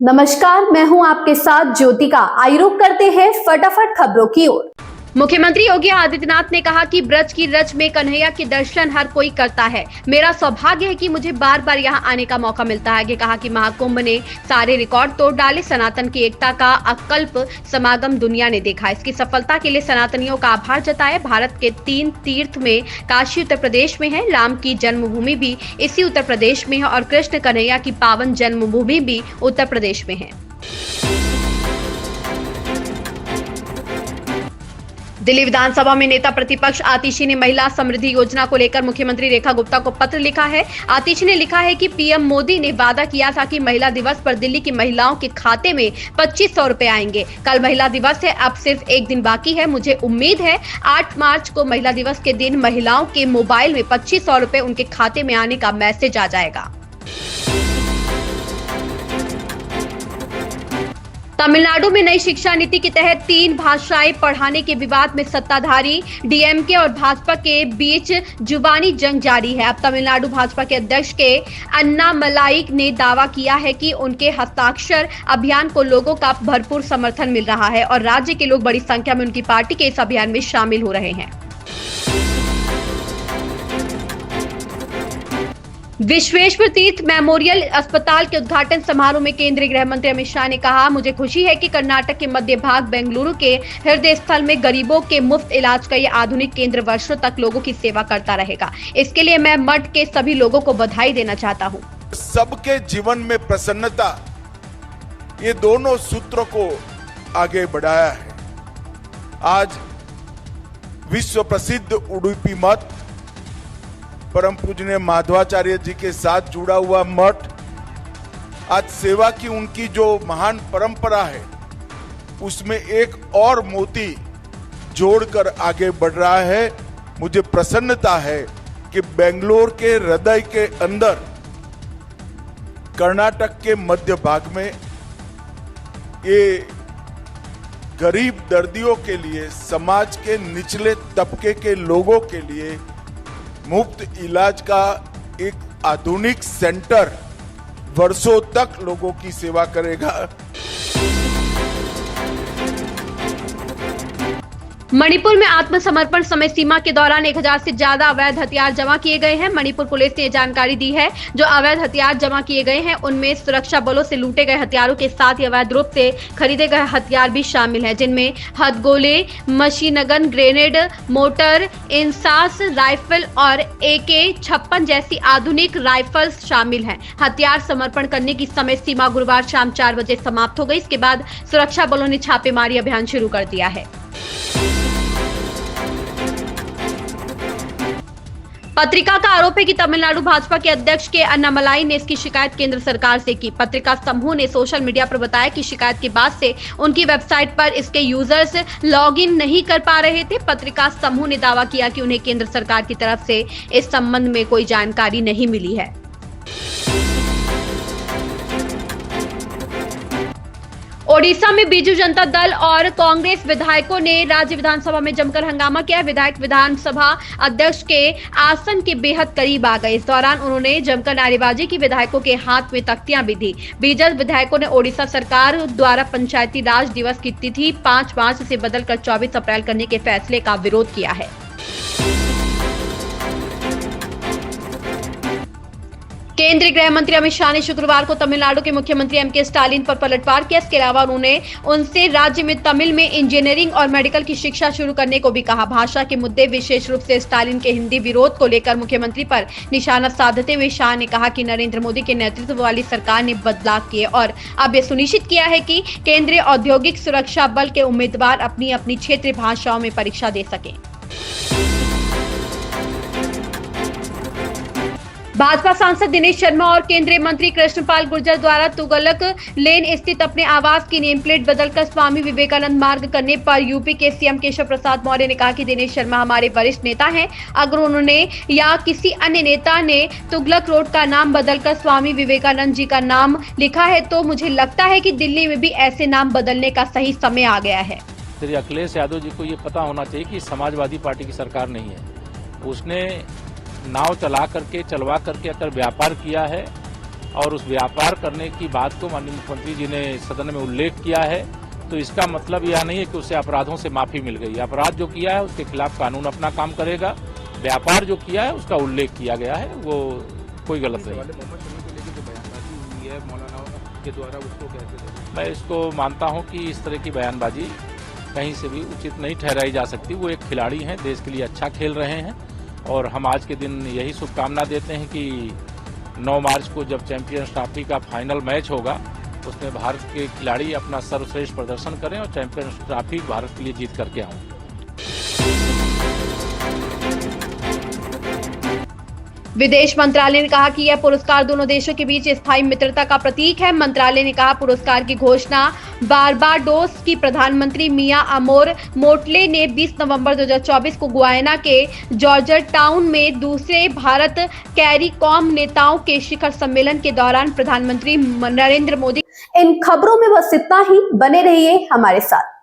नमस्कार, मैं हूं आपके साथ ज्योतिका। आइए रुक करते हैं फटाफट खबरों की ओर। मुख्यमंत्री योगी आदित्यनाथ ने कहा कि ब्रज की रज में कन्हैया के दर्शन हर कोई करता है। मेरा सौभाग्य है कि मुझे बार बार यहां आने का मौका मिलता है। कहा कि महाकुंभ ने सारे रिकॉर्ड तोड़ डाले। सनातन की एकता का अकल्प समागम दुनिया ने देखा। इसकी सफलता के लिए सनातनियों का आभार जताया। भारत के 3 तीर्थ में काशी उत्तर प्रदेश में है, राम की जन्मभूमि भी इसी उत्तर प्रदेश में है और कृष्ण कन्हैया की पावन जन्मभूमि भी उत्तर प्रदेश में है। दिल्ली विधानसभा में नेता प्रतिपक्ष आतिशी ने महिला समृद्धि योजना को लेकर मुख्यमंत्री रेखा गुप्ता को पत्र लिखा है। आतिशी ने लिखा है कि पीएम मोदी ने वादा किया था कि महिला दिवस पर दिल्ली की महिलाओं के खाते में 2500 रुपए आएंगे। कल महिला दिवस है, अब सिर्फ एक दिन बाकी है। मुझे उम्मीद है 8 मार्च को महिला दिवस के दिन महिलाओं के मोबाइल में 2500 रुपए उनके खाते में आने का मैसेज आ जाएगा। तमिलनाडु में नई शिक्षा नीति के तहत 3 भाषाएं पढ़ाने के विवाद में सत्ताधारी डीएमके और भाजपा के बीच जुबानी जंग जारी है। अब तमिलनाडु भाजपा के अध्यक्ष के अन्नामलाई ने दावा किया है कि उनके हस्ताक्षर अभियान को लोगों का भरपूर समर्थन मिल रहा है और राज्य के लोग बड़ी संख्या में उनकी पार्टी के इस अभियान में शामिल हो रहे हैं। विश्वेश्वर तीर्थ मेमोरियल अस्पताल के उद्घाटन समारोह में केंद्रीय गृह मंत्री अमित शाह ने कहा, मुझे खुशी है कि कर्नाटक के मध्य भाग बेंगलुरु के हृदय स्थल में गरीबों के मुफ्त इलाज का ये आधुनिक केंद्र वर्षों तक लोगों की सेवा करता रहेगा। इसके लिए मैं मठ के सभी लोगों को बधाई देना चाहता हूँ। सबके जीवन में प्रसन्नता, ये दोनों सूत्रों को आगे बढ़ाया है। आज विश्व प्रसिद्ध उडुपी मठ, परम पूजनीय माधवाचार्य जी के साथ जुड़ा हुआ मठ, आज सेवा की उनकी जो महान परंपरा है उसमें एक और मोती जोड़कर आगे बढ़ रहा है। मुझे प्रसन्नता है कि बेंगलोर के हृदय के अंदर कर्नाटक के मध्य भाग में ये गरीब दर्दियों के लिए, समाज के निचले तबके के लोगों के लिए मुफ्त इलाज का एक आधुनिक सेंटर वर्षों तक लोगों की सेवा करेगा। मणिपुर में आत्मसमर्पण समय सीमा के दौरान 1000 से ज्यादा अवैध हथियार जमा किए गए हैं। मणिपुर पुलिस ने जानकारी दी है। जो अवैध हथियार जमा किए गए हैं उनमें सुरक्षा बलों से लूटे गए हथियारों के साथ ही अवैध रूप से खरीदे गए हथियार भी शामिल हैं, जिनमें हथगोले, machine gun, grenade, mortar, INSAS rifle और AK-56 जैसी आधुनिक राइफल्स शामिल हैं। हथियार समर्पण करने की समय सीमा गुरुवार शाम 4 बजे समाप्त हो गई। इसके बाद सुरक्षा बलों ने छापेमारी अभियान शुरू कर दिया है। पत्रिका का आरोप है कि तमिलनाडु भाजपा के अध्यक्ष के अन्नामलाई ने इसकी शिकायत केंद्र सरकार से की। पत्रिका समूह ने सोशल मीडिया पर बताया कि शिकायत के बाद से उनकी वेबसाइट पर इसके यूजर्स लॉगिन नहीं कर पा रहे थे। पत्रिका समूह ने दावा किया कि उन्हें केंद्र सरकार की तरफ से इस संबंध में कोई जानकारी नहीं मिली है। ओडिशा में बीजू जनता दल और कांग्रेस विधायकों ने राज्य विधानसभा में जमकर हंगामा किया। विधायक विधानसभा अध्यक्ष के आसन के बेहद करीब आ गए। इस दौरान उन्होंने जमकर नारेबाजी की। विधायकों के हाथ में तख्तियां भी दी। बीजेपी विधायकों ने ओडिशा सरकार द्वारा पंचायती राज दिवस की तिथि 5 मार्च से बदलकर 24 अप्रैल करने के फैसले का विरोध किया है। केंद्रीय गृह मंत्री अमित शाह ने शुक्रवार को तमिलनाडु के मुख्यमंत्री MK स्टालिन पर पलटवार किया। इसके अलावा उन्होंने उनसे राज्य में तमिल में इंजीनियरिंग और मेडिकल की शिक्षा शुरू करने को भी कहा। भाषा के मुद्दे, विशेष रूप से स्टालिन के हिंदी विरोध को लेकर मुख्यमंत्री पर निशाना साधते हुए शाह ने कहा कि नरेंद्र मोदी के नेतृत्व वाली सरकार ने बदलाव किए और अब यह सुनिश्चित किया है कि केंद्रीय औद्योगिक सुरक्षा बल के उम्मीदवार अपनी अपनी क्षेत्रीय भाषाओं में परीक्षा दे सकें। भाजपा सांसद दिनेश शर्मा और केंद्रीय मंत्री कृष्णपाल गुर्जर द्वारा तुगलक लेन स्थित अपने आवास की नेम प्लेट बदलकर स्वामी विवेकानंद मार्ग करने पर यूपी के सीएम केशव प्रसाद मौर्य ने कहा कि दिनेश शर्मा हमारे वरिष्ठ नेता हैं। अगर उन्होंने या किसी अन्य नेता ने तुगलक रोड का नाम बदलकर स्वामी विवेकानंद जी का नाम लिखा है तो मुझे लगता है कि दिल्ली में भी ऐसे नाम बदलने का सही समय आ गया है। श्री अखिलेश यादव जी को ये पता होना चाहिए कि समाजवादी पार्टी की सरकार नहीं है। उसने नाव चलवा करके अगर व्यापार किया है और उस व्यापार करने की बात को माननीय मुख्यमंत्री जी ने सदन में उल्लेख किया है, तो इसका मतलब यह नहीं है कि उसे अपराधों से माफी मिल गई। अपराध जो किया है उसके खिलाफ कानून अपना काम करेगा। व्यापार जो किया है उसका उल्लेख किया गया है, वो कोई गलत नहीं। के द्वारा उसको कैसे मैं इसको मानता हूं कि इस तरह की बयानबाजी कहीं से भी उचित नहीं ठहराई जा सकती। वो एक खिलाड़ी हैं, देश के लिए अच्छा खेल रहे हैं और हम आज के दिन यही शुभकामना देते हैं कि 9 मार्च को जब चैंपियंस ट्रॉफी का फाइनल मैच होगा उसमें भारत के खिलाड़ी अपना सर्वश्रेष्ठ प्रदर्शन करें और चैंपियंस ट्रॉफी भारत के लिए जीत करके आएं। विदेश मंत्रालय ने कहा कि यह पुरस्कार दोनों देशों के बीच स्थायी मित्रता का प्रतीक है। मंत्रालय ने कहा पुरस्कार की घोषणा बारबाडोस की प्रधानमंत्री मिया अमोर मोटले ने 20 नवंबर 2024 को गुयाना के जॉर्ज टाउन में दूसरे भारत कैरिकॉम नेताओं के शिखर सम्मेलन के दौरान प्रधानमंत्री नरेंद्र मोदी। इन खबरों में बस इतना ही। बने रहिए हमारे साथ।